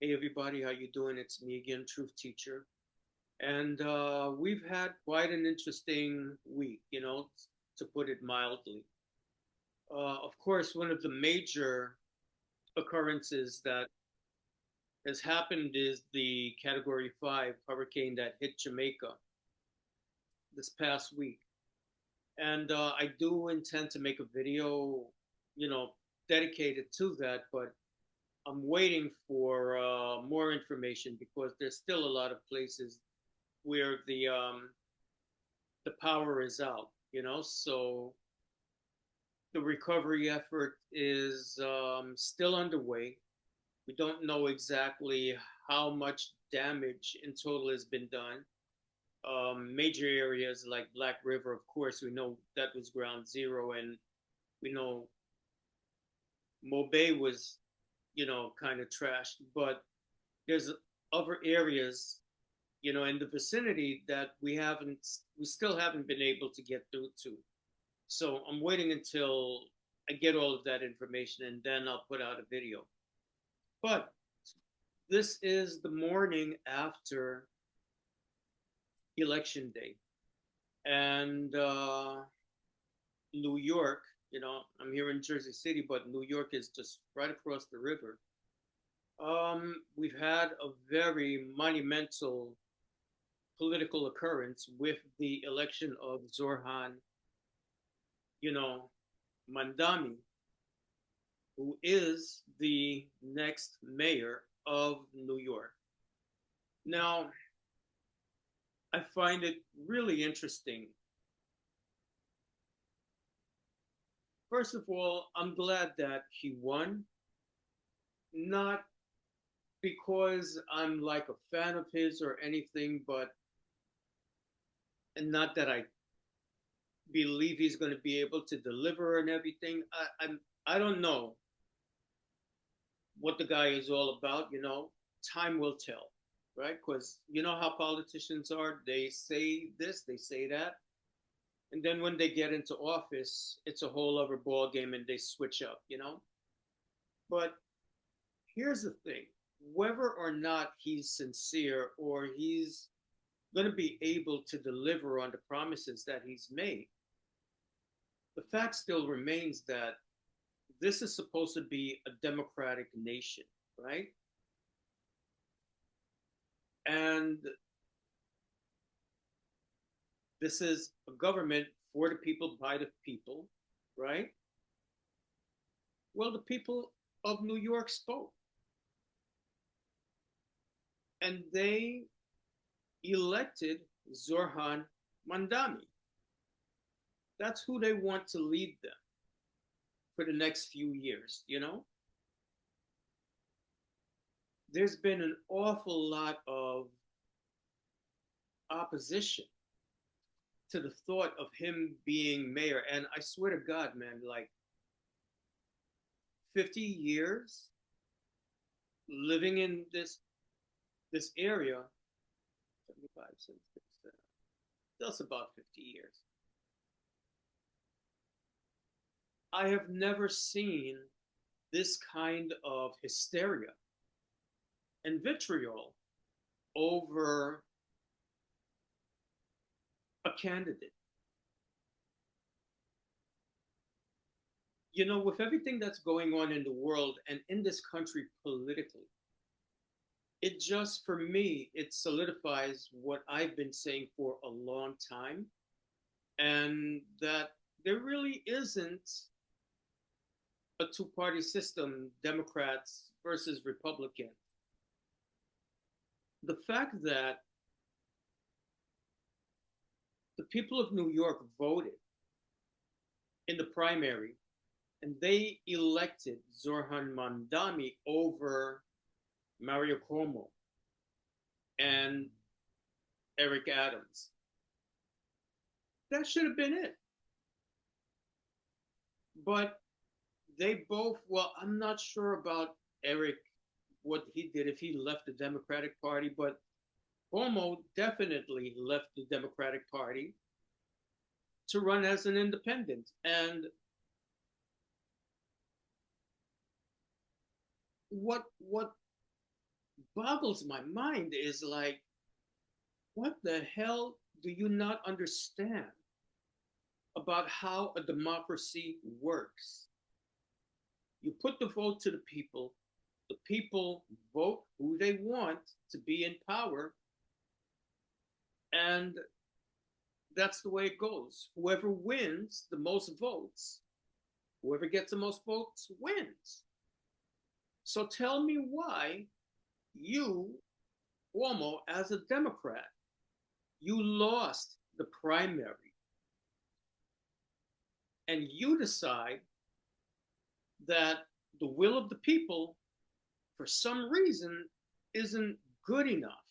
Hey everybody, how you doing? It's me again, Truth Teacher, and we've had quite an interesting week, to put it mildly. Of course, one of the major occurrences that has happened is the Category 5 hurricane that hit Jamaica this past week, and I do intend to make a video, you know, dedicated to that, but I'm waiting for more information because there's still a lot of places where the power is out, so the recovery effort is still underway. We don't know exactly how much damage in total has been done. Major areas like Black River, of course, we know that was ground zero, and we know Mobay was, kind of trashed, but there's other areas, in the vicinity that we still haven't been able to get through to. So I'm waiting until I get all of that information and then I'll put out a video. But this is the morning after election day. And New York, I'm here in Jersey City, but New York is just right across the river. We've had a very monumental political occurrence with the election of Zorhan, you know, Mamdani, who is the next mayor of New York. Now, I find it really interesting. First of all, I'm glad that he won, not because I'm like a fan of his or anything, but and not that I believe he's going to be able to deliver and everything. I don't know what the guy is all about. Time will tell, right? Because you know how politicians are. They say this, they say that, and then when they get into office, it's a whole other ball game, and they switch up. But here's the thing: whether or not he's sincere or he's going to be able to deliver on the promises that he's made, the fact still remains that this is supposed to be a democratic nation, right? And this is a government for the people, by the people, right? Well, the people of New York spoke, and they elected Zorhan Mandami. That's who they want to lead them for the next few years. There's been an awful lot of opposition to the thought of him being mayor. And I swear to God, man, like 50 years living in this area, 75 cents, that's about 50 years. I have never seen this kind of hysteria and vitriol over a candidate. With everything that's going on in the world and in this country politically, it just, for me, it solidifies what I've been saying for a long time, and that there really isn't a two-party system, Democrats versus Republicans. The fact that the people of New York voted in the primary and they elected Zorhan Mandami over Mario Cuomo and Eric Adams. That should have been it. But they both, well, I'm not sure about Eric, what he did if he left the Democratic Party, but Cuomo definitely left the Democratic Party to run as an independent. And what boggles my mind is like, what the hell do you not understand about how a democracy works? You put the vote to the people vote who they want to be in power, and that's the way it goes. Whoever wins the most votes, whoever gets the most votes wins. So tell me why you, Cuomo, as a Democrat, you lost the primary and you decide that the will of the people, for some reason, isn't good enough.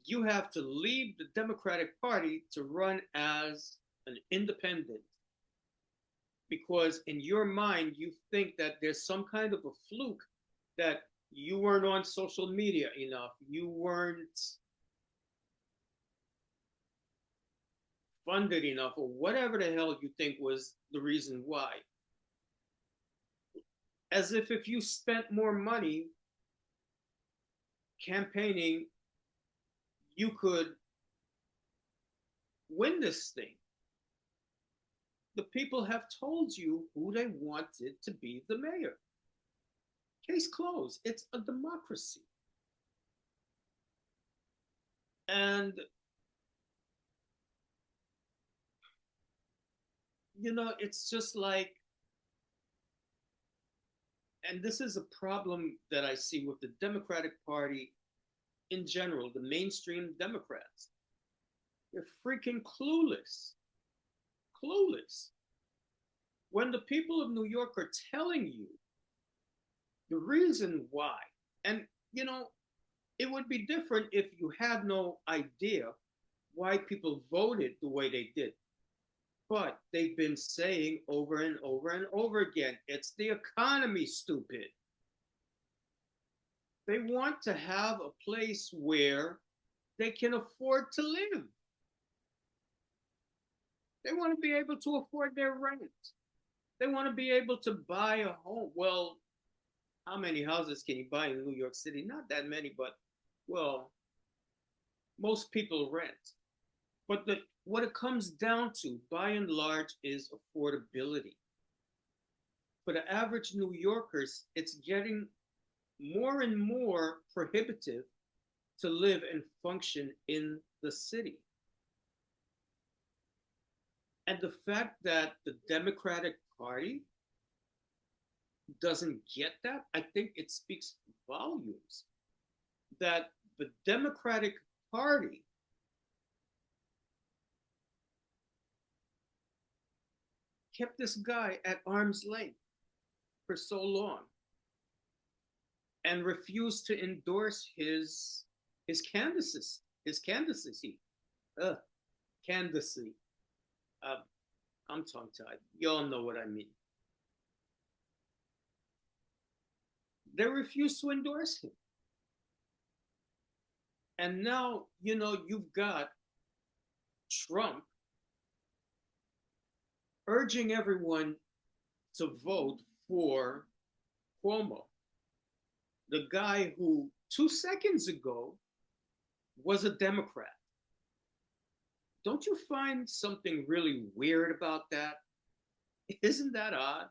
You have to leave the Democratic Party to run as an independent because in your mind you think that there's some kind of a fluke that you weren't on social media enough, you weren't funded enough, or whatever the hell you think was the reason why. As if you spent more money campaigning, you could win this thing. The people have told you who they wanted to be the mayor. Case closed. It's a democracy. And, it's just like, and this is a problem that I see with the Democratic Party in general, the mainstream Democrats. They're freaking clueless. Clueless. When the people of New York are telling you the reason why, and it would be different if you had no idea why people voted the way they did. But they've been saying over and over and over again, it's the economy, stupid. They want to have a place where they can afford to live. They want to be able to afford their rent. They want to be able to buy a home. Well, how many houses can you buy in New York City? Not that many, but, well, most people rent. But what it comes down to, by and large, is affordability. For the average New Yorkers, it's getting more and more prohibitive to live and function in the city. And the fact that the Democratic Party doesn't get that, I think it speaks volumes. That the Democratic Party kept this guy at arm's length for so long and refused to endorse his candidacy. Uh, candidacy. I'm tongue tied. Y'all know what I mean. They refused to endorse him. And now, you've got Trump urging everyone to vote for Cuomo, the guy who 2 seconds ago was a Democrat. Don't you find something really weird about that? Isn't that odd?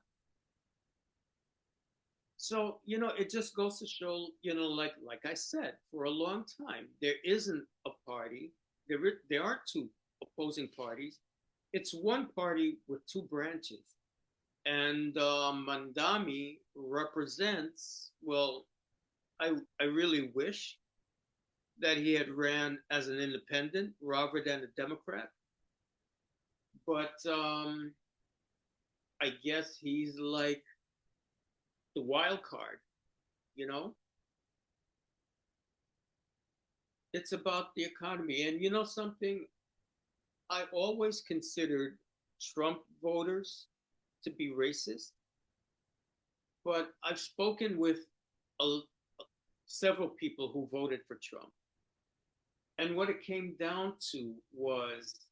So, it just goes to show, like I said, for a long time, there isn't a party. There aren't two opposing parties. It's one party with two branches. And Mamdani represents, well, I really wish that he had ran as an independent rather than a Democrat. But I guess he's like the wild card, you know? It's about the economy. And something? I always considered Trump voters to be racist, but I've spoken with a, several people who voted for Trump. And what it came down to was,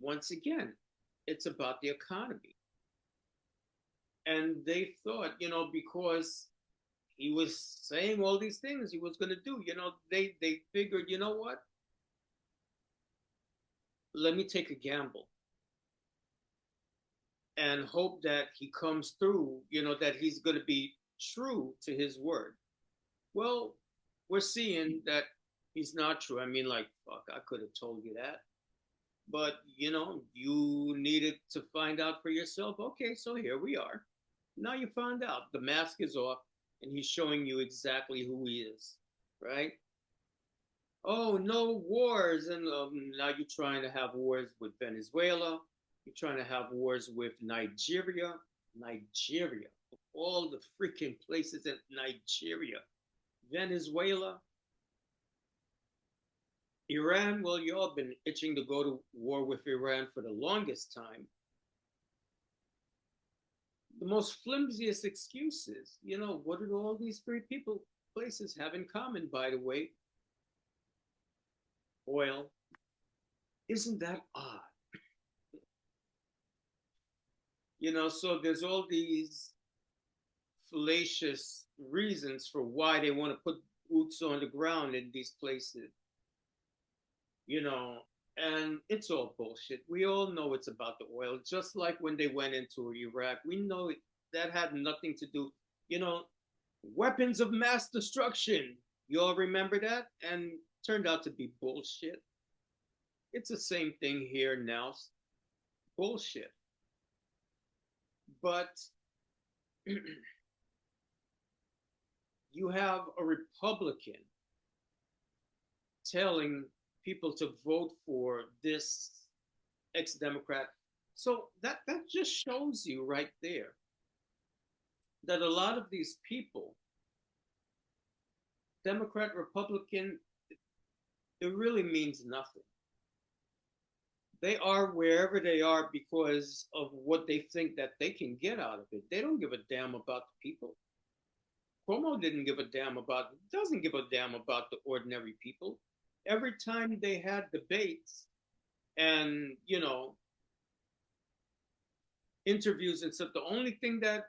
once again, it's about the economy. And they thought, because he was saying all these things he was going to do. They figured, you know what? Let me take a gamble and hope that he comes through, that he's going to be true to his word. Well, we're seeing that he's not true. I mean, like, fuck, I could have told you that. But, you needed to find out for yourself. Okay, so here we are. Now you found out. The mask is off, and he's showing you exactly who he is, right? Oh, no wars. And now you're trying to have wars with Venezuela. You're trying to have wars with Nigeria. Nigeria. All the freaking places in Nigeria. Venezuela. Iran, well, you all been itching to go to war with Iran for the longest time. The most flimsiest excuses. What did all these three places have in common, by the way? Oil. Isn't that odd? So there's all these fallacious reasons for why they want to put boots on the ground in these places. And it's all bullshit. We all know it's about the oil, just like when they went into Iraq. We know that had nothing to do, weapons of mass destruction. You all remember that? And turned out to be bullshit. It's the same thing here now. Bullshit. But you have a Republican telling people to vote for this ex-Democrat. So that just shows you right there that a lot of these people, Democrat, Republican, it really means nothing. They are wherever they are because of what they think that they can get out of it. They don't give a damn about the people. Cuomo didn't give a damn doesn't give a damn about the ordinary people. Every time they had debates and, interviews and stuff, the only thing that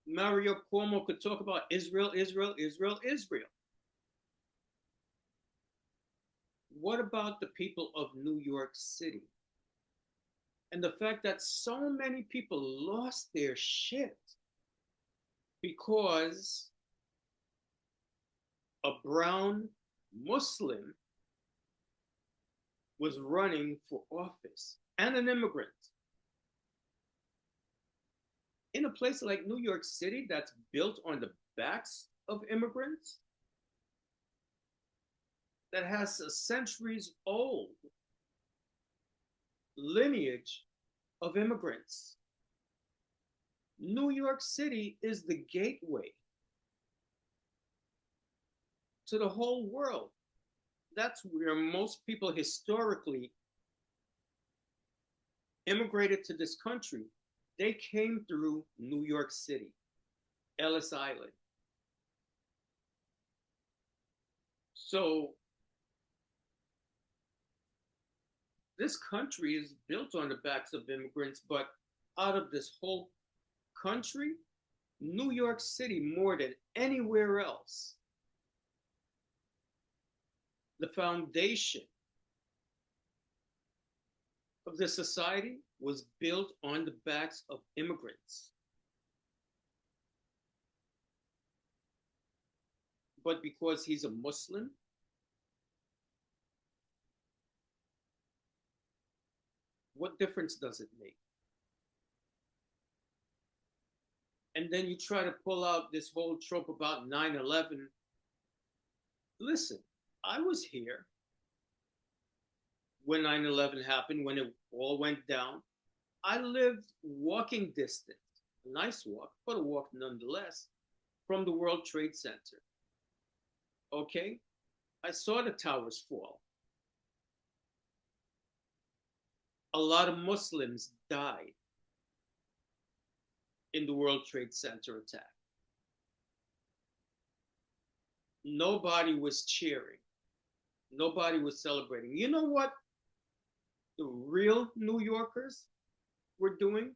Mario Cuomo could talk about, Israel, Israel, Israel, Israel. What about the people of New York City? And the fact that so many people lost their shit because a brown Muslim was running for office and an immigrant. In a place like New York City that's built on the backs of immigrants, that has a centuries old lineage of immigrants. New York City is the gateway to the whole world. That's where most people historically immigrated to this country. They came through New York City, Ellis Island. So this country is built on the backs of immigrants, but out of this whole country, New York City, more than anywhere else, the foundation of the society was built on the backs of immigrants. But because he's a Muslim, what difference does it make? And then you try to pull out this whole trope about 9/11. Listen, I was here when 9/11 happened, when it all went down. I lived walking distance, a nice walk, but a walk nonetheless, from the World Trade Center. Okay? I saw the towers fall. A lot of Muslims died in the World Trade Center attack. Nobody was cheering. Nobody was celebrating. You know what the real New Yorkers were doing?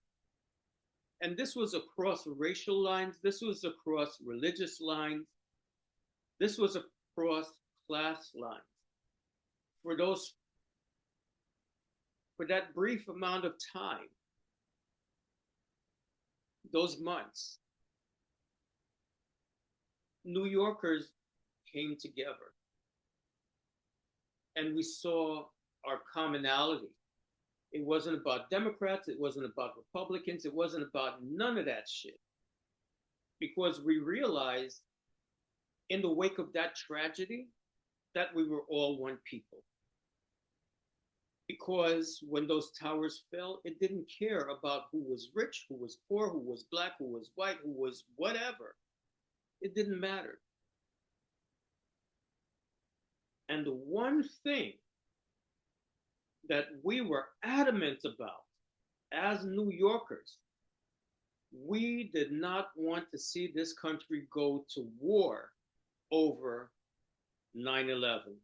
And this was across racial lines, this was across religious lines, this was across class lines. For those, for that brief amount of time, those months, New Yorkers came together and we saw our commonality. It wasn't about Democrats, it wasn't about Republicans, it wasn't about none of that shit. Because we realized in the wake of that tragedy that we were all one people. Because when those towers fell, it didn't care about who was rich, who was poor, who was black, who was white, who was whatever. It didn't matter. And the one thing that we were adamant about as New Yorkers, we did not want to see this country go to war over 9/11.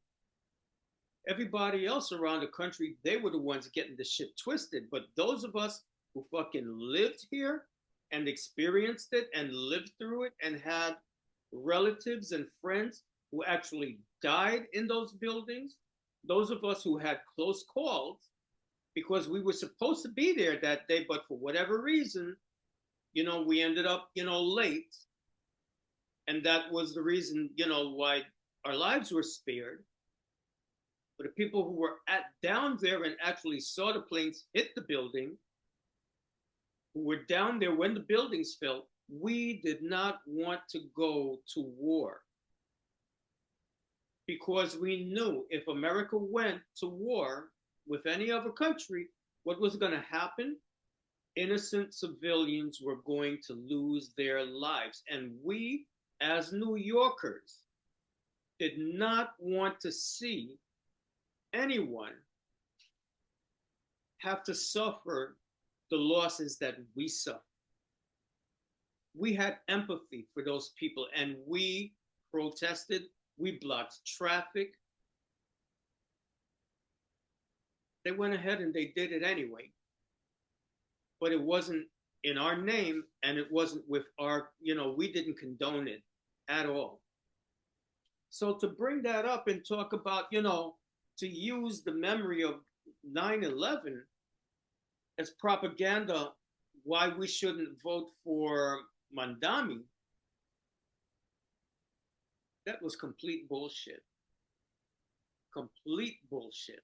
Everybody else around the country, they were the ones getting the shit twisted. But those of us who fucking lived here and experienced it and lived through it and had relatives and friends who actually died in those buildings, those of us who had close calls, because we were supposed to be there that day, but for whatever reason, we ended up, late. And that was the reason, why our lives were spared. But the people who were down there and actually saw the planes hit the building, who were down there when the buildings fell, we did not want to go to war. Because we knew if America went to war with any other country, what was going to happen? Innocent civilians were going to lose their lives. And we, as New Yorkers, did not want to see anyone have to suffer the losses that we suffered. We had empathy for those people and we protested, we blocked traffic. They went ahead and they did it anyway. But it wasn't in our name and it wasn't with our, we didn't condone it at all. So to bring that up and talk about, to use the memory of 9/11 as propaganda, why we shouldn't vote for Mamdani, that was complete bullshit. Complete bullshit.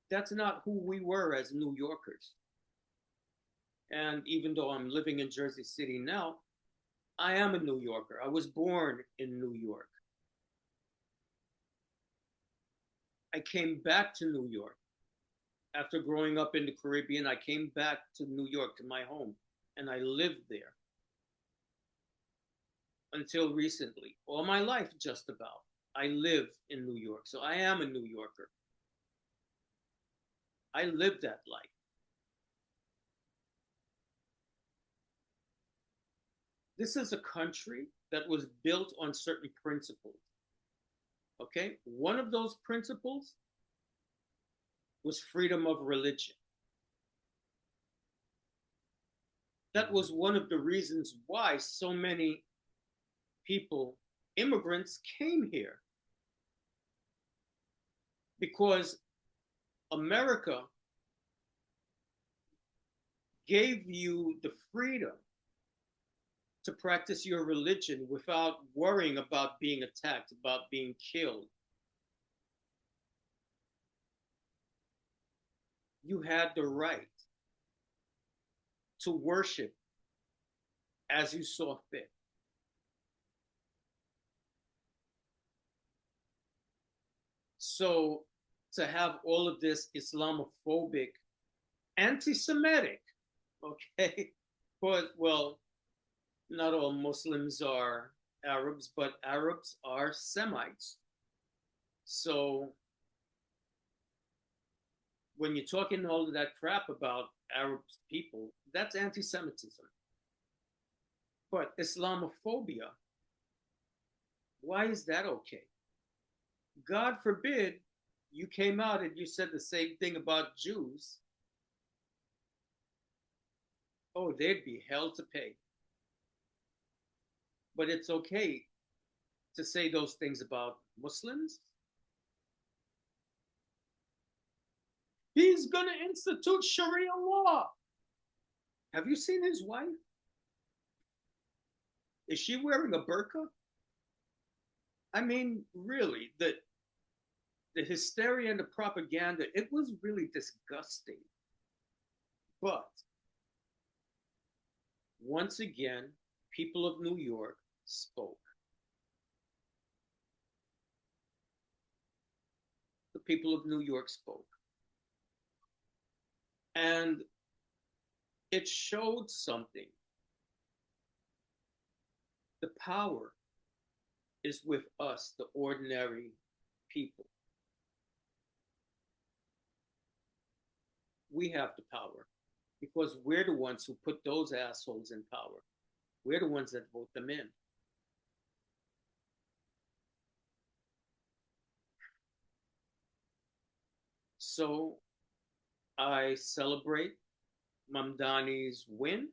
That's not who we were as New Yorkers. And even though I'm living in Jersey City now, I am a New Yorker. I was born in New York. I came back to New York. After growing up in the Caribbean, I came back to New York, to my home, and I lived there until recently. All my life, just about. I live in New York, so I am a New Yorker. I lived that life. This is a country that was built on certain principles. Okay? One of those principles was freedom of religion. That was one of the reasons why so many people, immigrants, came here. Because America gave you the freedom to practice your religion without worrying about being attacked, about being killed. You had the right to worship as you saw fit. So to have all of this Islamophobic, anti-Semitic, okay, but well, not all Muslims are Arabs, but Arabs are Semites. So when you're talking all of that crap about Arab people, that's anti-Semitism. But Islamophobia, why is that okay? God forbid you came out and you said the same thing about Jews, oh, they'd be hell to pay. But it's okay to say those things about Muslims. He's going to institute Sharia law. Have you seen his wife? Is she wearing a burqa? I mean, really, the hysteria and the propaganda, it was really disgusting. But once again, people of New York spoke. The people of New York spoke. And it showed something. The power is with us, the ordinary people. We have the power because we're the ones who put those assholes in power. We're the ones that vote them in. So I celebrate Mamdani's win,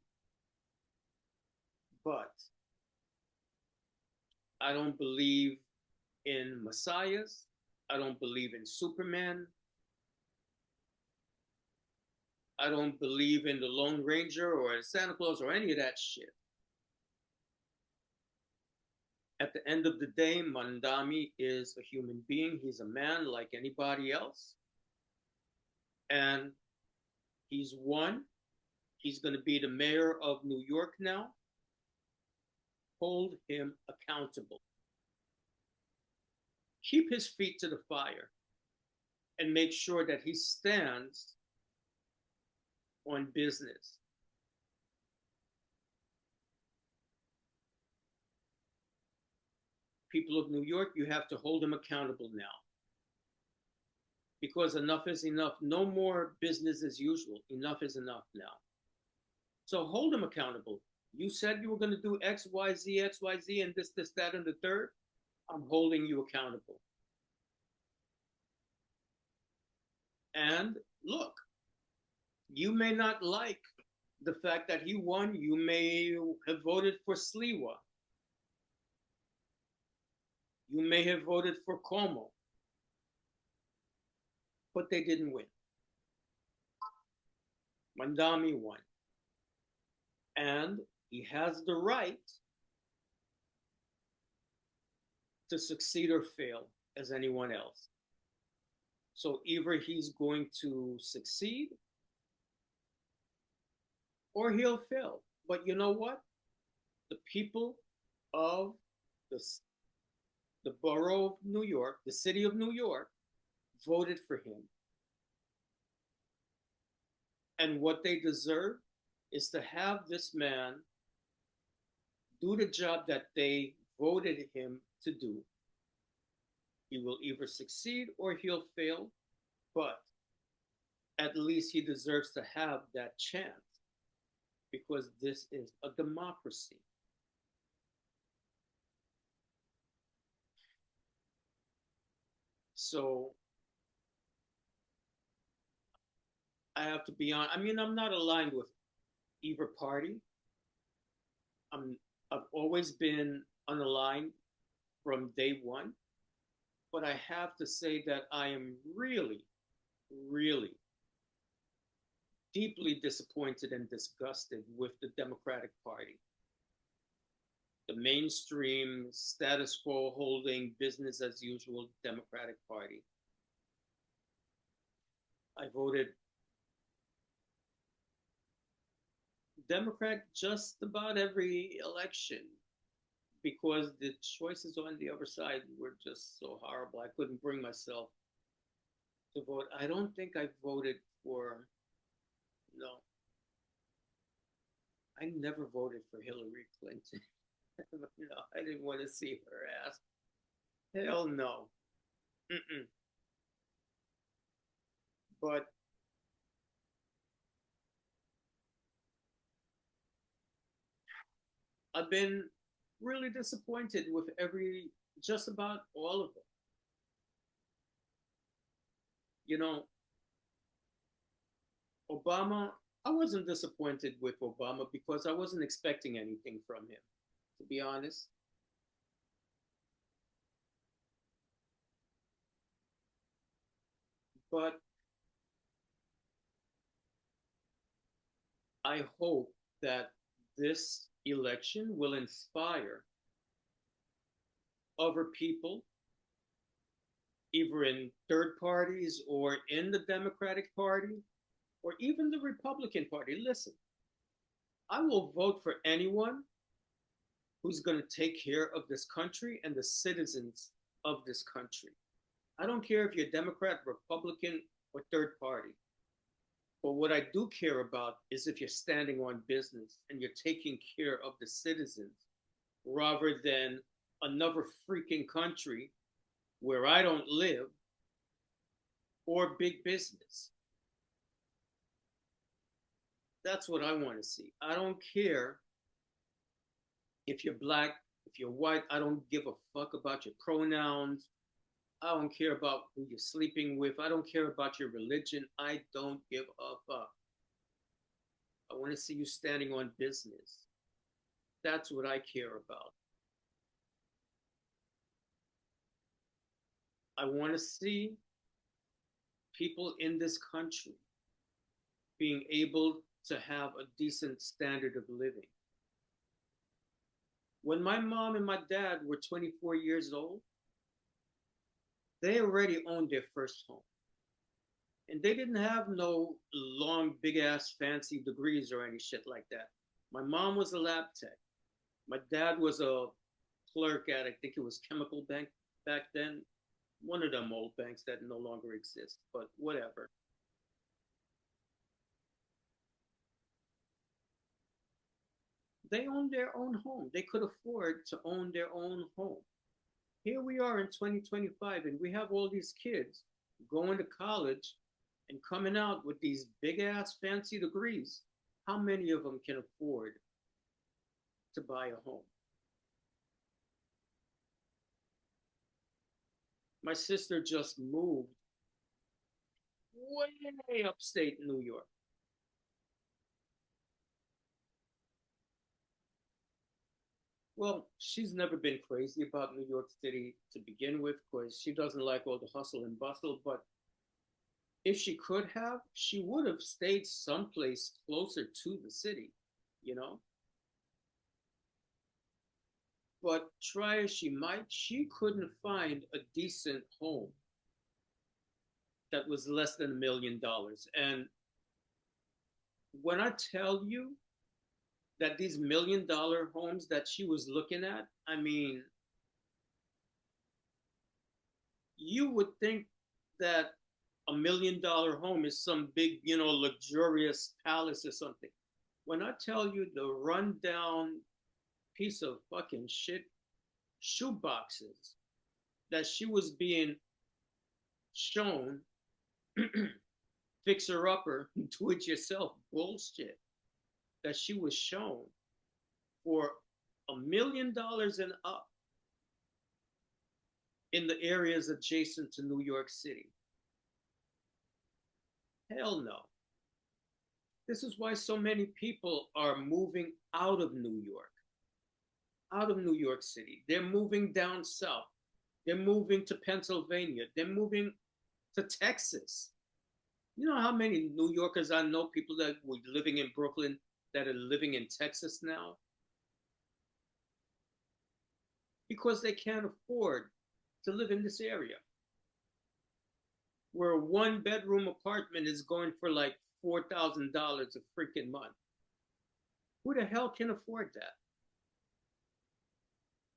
but I don't believe in messiahs. I don't believe in Superman. I don't believe in the Lone Ranger or Santa Claus or any of that shit. At the end of the day, Mamdani is a human being. He's a man like anybody else. And he's won. He's going to be the mayor of New York now. Hold him accountable. Keep his feet to the fire and make sure that he stands on business. People of New York, you have to hold him accountable now. Because enough is enough. No more business as usual. Enough is enough now. So hold him accountable. You said you were going to do X, Y, Z, and this, that, and the third. I'm holding you accountable. And look, you may not like the fact that he won. You may have voted for Sliwa. You may have voted for Cuomo. But they didn't win. Mamdani won. And he has the right to succeed or fail as anyone else. So either he's going to succeed or he'll fail. But you know what? The people of the, the borough of New York, the city of New York, voted for him. And what they deserve is to have this man do the job that they voted him to do. He will either succeed or he'll fail, but at least he deserves to have that chance because this is a democracy. So I have to be on. I mean, I'm not aligned with either party. I've always been unaligned from day one, but I have to say that I am really, really deeply disappointed and disgusted with the Democratic Party. The mainstream, status quo holding, business as usual Democratic Party. I voted Democrat just about every election because the choices on the other side were just so horrible. I couldn't bring myself to vote. I don't think I voted for, no, I never voted for Hillary Clinton. No, I didn't want to see her ass. Hell no. Mm-mm. But I've been really disappointed with just about all of them. You know, Obama, I wasn't disappointed with Obama because I wasn't expecting anything from him, to be honest. But I hope that this election will inspire other people, either in third parties or in the Democratic Party or even the Republican Party. Listen, I will vote for anyone who's going to take care of this country and the citizens of this country. I don't care if you're Democrat, Republican, or third party. But what I do care about is if you're standing on business and you're taking care of the citizens rather than another freaking country where I don't live or big business. That's what I want to see. I don't care if you're black, if you're white. I don't give a fuck about your pronouns. I don't care about who you're sleeping with. I don't care about your religion. I don't give a fuck. I want to see you standing on business. That's what I care about. I want to see people in this country being able to have a decent standard of living. When my mom and my dad were 24 years old, they already owned their first home. And they didn't have no long, big ass, fancy degrees or any shit like that. My mom was a lab tech. My dad was a clerk at, I think it was Chemical Bank back then, one of them old banks that no longer exist, but whatever. They owned their own home. They could afford to own their own home. Here we are in 2025, and we have all these kids going to college and coming out with these big ass fancy degrees. How many of them can afford to buy a home? My sister just moved way upstate New York. Well, she's never been crazy about New York City to begin with because she doesn't like all the hustle and bustle. But if she could have, she would have stayed someplace closer to the city, you know? But try as she might, she couldn't find a decent home that was less than $1 million. And when I tell you that these $1 million homes that she was looking at, I mean, you would think that $1 million home is some big, luxurious palace or something. When I tell you the rundown piece of fucking shit shoe boxes that she was being shown, fixer upper, do it yourself bullshit that she was shown for $1 million and up in the areas adjacent to New York City. Hell no. This is why so many people are moving out of New York City. They're moving down south. They're moving to Pennsylvania. They're moving to Texas. You know how many New Yorkers I know, people that were living in Brooklyn, that are living in Texas now? Because they can't afford to live in this area, where a one bedroom apartment is going for like $4,000 a freaking month. Who the hell can afford that?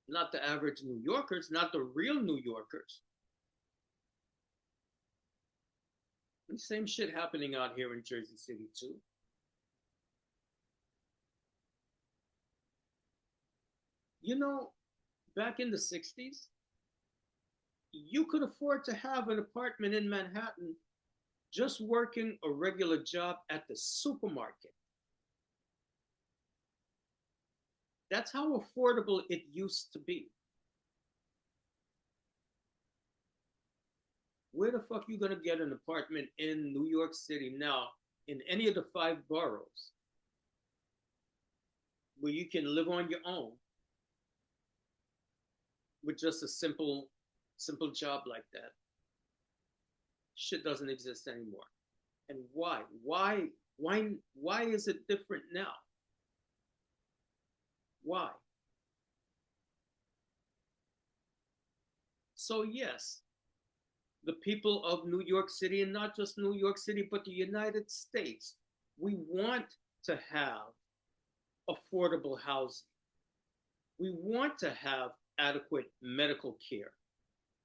Not the average New Yorkers, not the real New Yorkers. The same shit happening out here in Jersey City too. You know, back in the 60s, you could afford to have an apartment in Manhattan just working a regular job at the supermarket. That's how affordable it used to be. Where the fuck you gonna get an apartment in New York City now, in any of the five boroughs, where you can live on your own with just a simple job like that? Shit doesn't exist anymore. And why? Why is it different now? Why? So yes, the people of New York City, and not just New York City, but the United States, we want to have affordable housing. We want to have adequate medical care.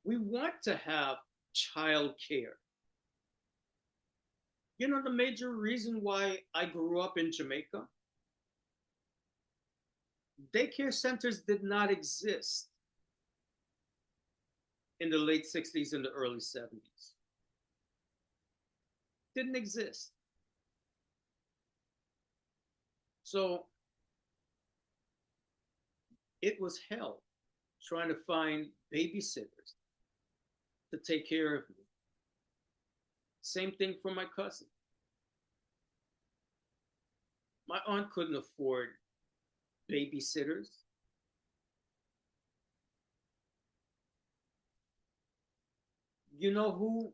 We want to have child care. You know the major reason why I grew up in Jamaica? Daycare centers did not exist in the late 60s and the early 70s. Didn't exist. So it was hell trying to find babysitters to take care of me. Same thing for my cousin. My aunt couldn't afford babysitters. You know who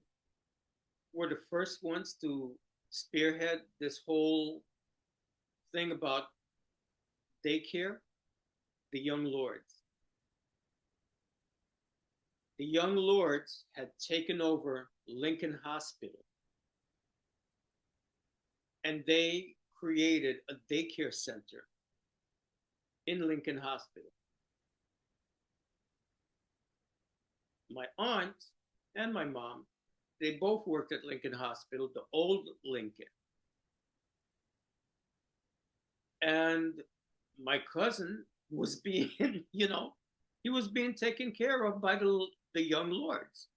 were the first ones to spearhead this whole thing about daycare? The Young Lords. The Young Lords had taken over Lincoln Hospital, and they created a daycare center in Lincoln Hospital. My aunt and my mom, they both worked at Lincoln Hospital, the old Lincoln. And my cousin was being, he was being taken care of by the Young Lords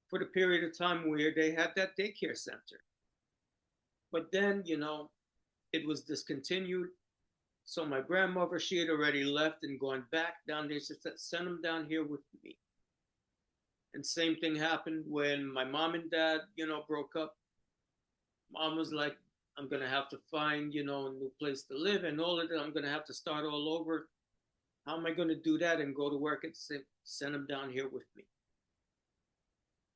for the period of time where they had that daycare center. But then, it was discontinued. So my grandmother, she had already left and gone back down there. She said, send them down here with me. And same thing happened when my mom and dad, broke up. Mom was like, I'm going to have to find, a new place to live and all of that. I'm going to have to start all over. How am I going to do that and go to work and send them down here with me?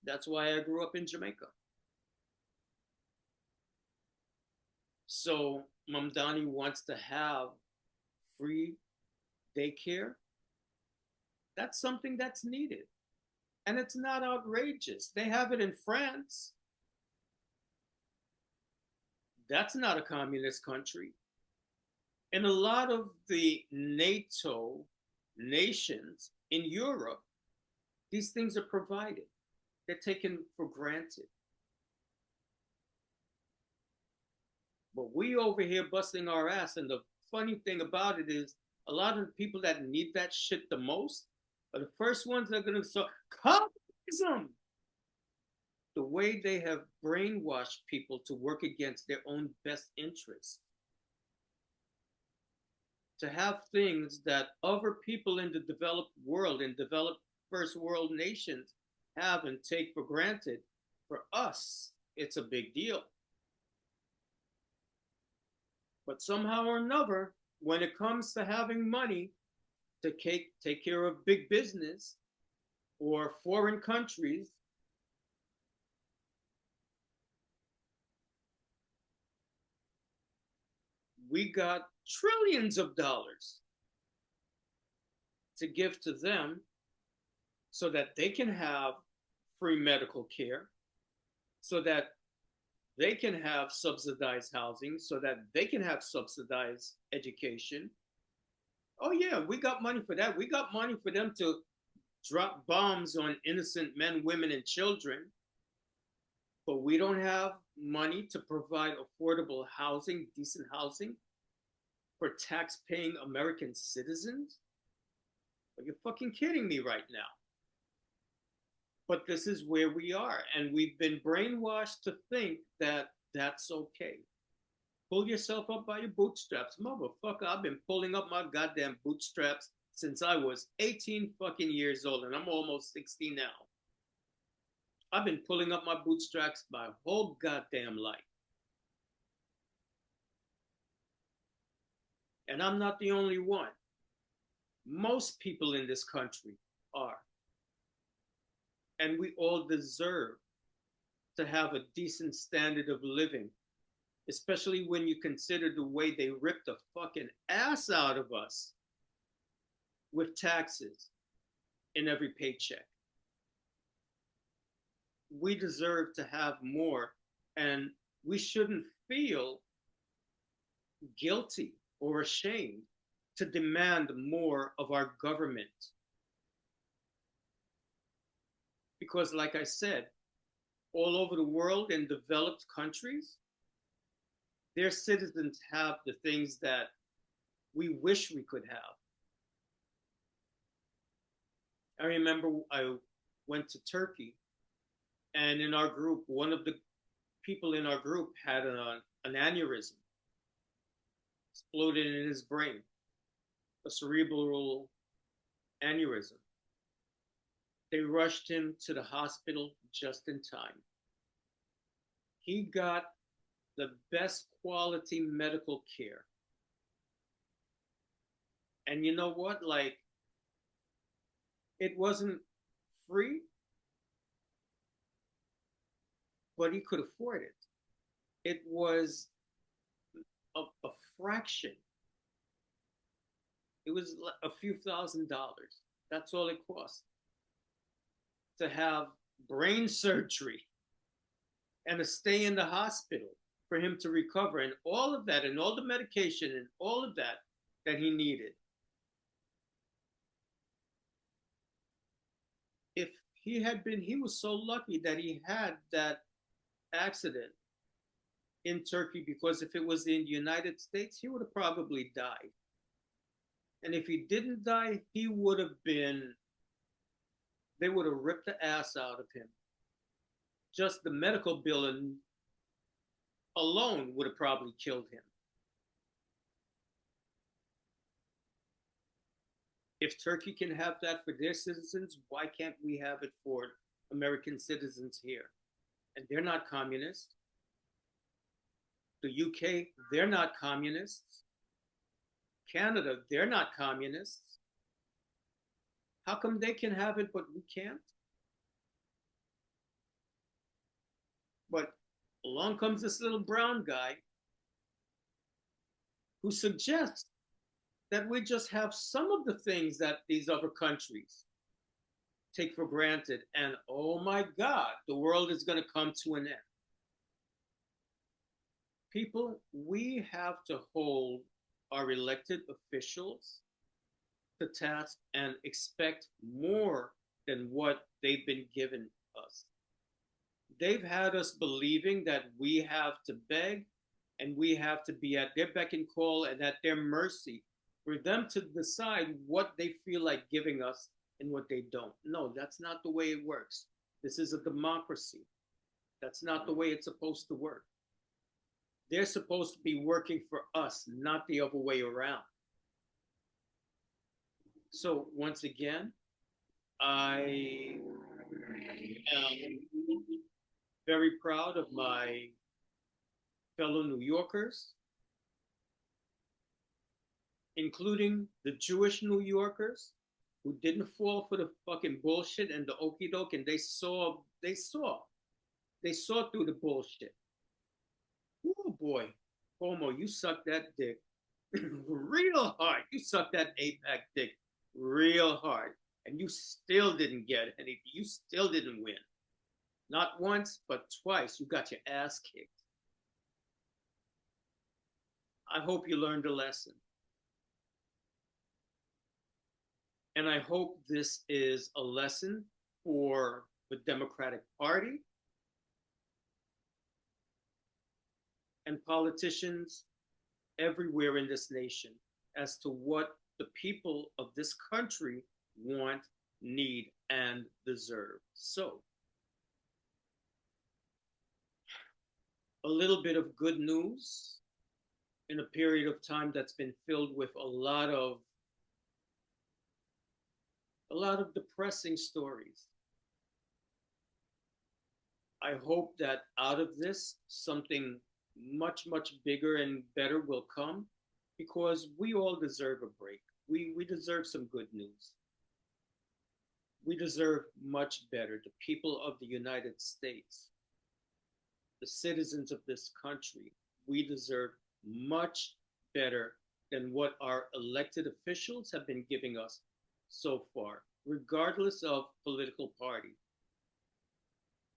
That's why I grew up in Jamaica. So Mamdani wants to have free daycare. That's something that's needed. And it's not outrageous. They have it in France. That's not a communist country. In a lot of the NATO nations in Europe, these things are provided. They're taken for granted. But we over here busting our ass, and the funny thing about it is a lot of the people that need that shit the most are the first ones that are going to start communism. The way they have brainwashed people to work against their own best interests. To have things that other people in the developed world, in developed first world nations, have and take for granted, for us, it's a big deal. But somehow or another, when it comes to having money to take care of big business or foreign countries, we got trillions of dollars to give to them so that they can have free medical care, so that they can have subsidized housing, so that they can have subsidized education. Oh, yeah, we got money for that. We got money for them to drop bombs on innocent men, women, and children. But we don't have money to provide affordable housing, decent housing for tax-paying American citizens? Are you fucking kidding me right now? But this is where we are, and we've been brainwashed to think that that's okay. Pull yourself up by your bootstraps. Motherfucker, I've been pulling up my goddamn bootstraps since I was 18 fucking years old, and I'm almost 60 now. I've been pulling up my bootstraps my whole goddamn life. And I'm not the only one. Most people in this country are. And we all deserve to have a decent standard of living, especially when you consider the way they ripped the fucking ass out of us with taxes in every paycheck. We deserve to have more, and we shouldn't feel guilty or ashamed to demand more of our government. Because, like I said, all over the world in developed countries, their citizens have the things that we wish we could have. I remember I went to Turkey, and in our group, one of the people in our group had an aneurysm, exploded in his brain, a cerebral aneurysm. They rushed him to the hospital just in time. He got the best quality medical care. And you know what? Like, it wasn't free, but he could afford it. It was a fraction. It was a few $1,000s. That's all it cost to have brain surgery and to stay in the hospital for him to recover, and all of that, and all the medication, and all of that that he needed. If he was so lucky that he had that accident in Turkey, because if it was in the United States, he would have probably died. And if he didn't die, they would have ripped the ass out of him. Just the medical bill alone would have probably killed him. If Turkey can have that for their citizens, why can't we have it for American citizens here? And they're not communists. The UK, they're not communists. Canada, they're not communists. How come they can have it, but we can't? But along comes this little brown guy who suggests that we just have some of the things that these other countries take for granted. And oh my God, the world is going to come to an end. People, we have to hold our elected officials to task and expect more than what they've been given us. They've had us believing that we have to beg and we have to be at their beck and call and at their mercy for them to decide what they feel like giving us and what they don't. No, that's not the way it works. This is a democracy. That's not the way it's supposed to work. They're supposed to be working for us, not the other way around. So once again, I am very proud of my fellow New Yorkers, including the Jewish New Yorkers who didn't fall for the fucking bullshit and the okey doke, and they saw through the bullshit. Oh boy, Homo, you sucked that dick real hard. You sucked that APAC dick real hard, and you still didn't get anything. You still didn't win. Not once, but twice. You got your ass kicked. I hope you learned a lesson. And I hope this is a lesson for the Democratic Party and politicians everywhere in this nation as to what the people of this country want, need, and deserve. So, a little bit of good news in a period of time that's been filled with a lot of depressing stories. I hope that out of this, something much, much bigger and better will come because we all deserve a break. We deserve some good news. We deserve much better. The people of the United States, the citizens of this country, we deserve much better than what our elected officials have been giving us so far, regardless of political party.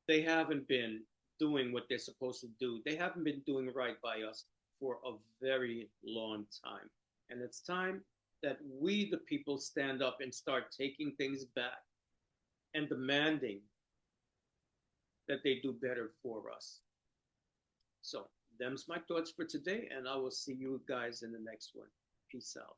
They haven't been doing what they're supposed to do. They haven't been doing right by us for a very long time. And it's time that we, the people, stand up and start taking things back and demanding that they do better for us. So, them's my thoughts for today, and I will see you guys in the next one. Peace out.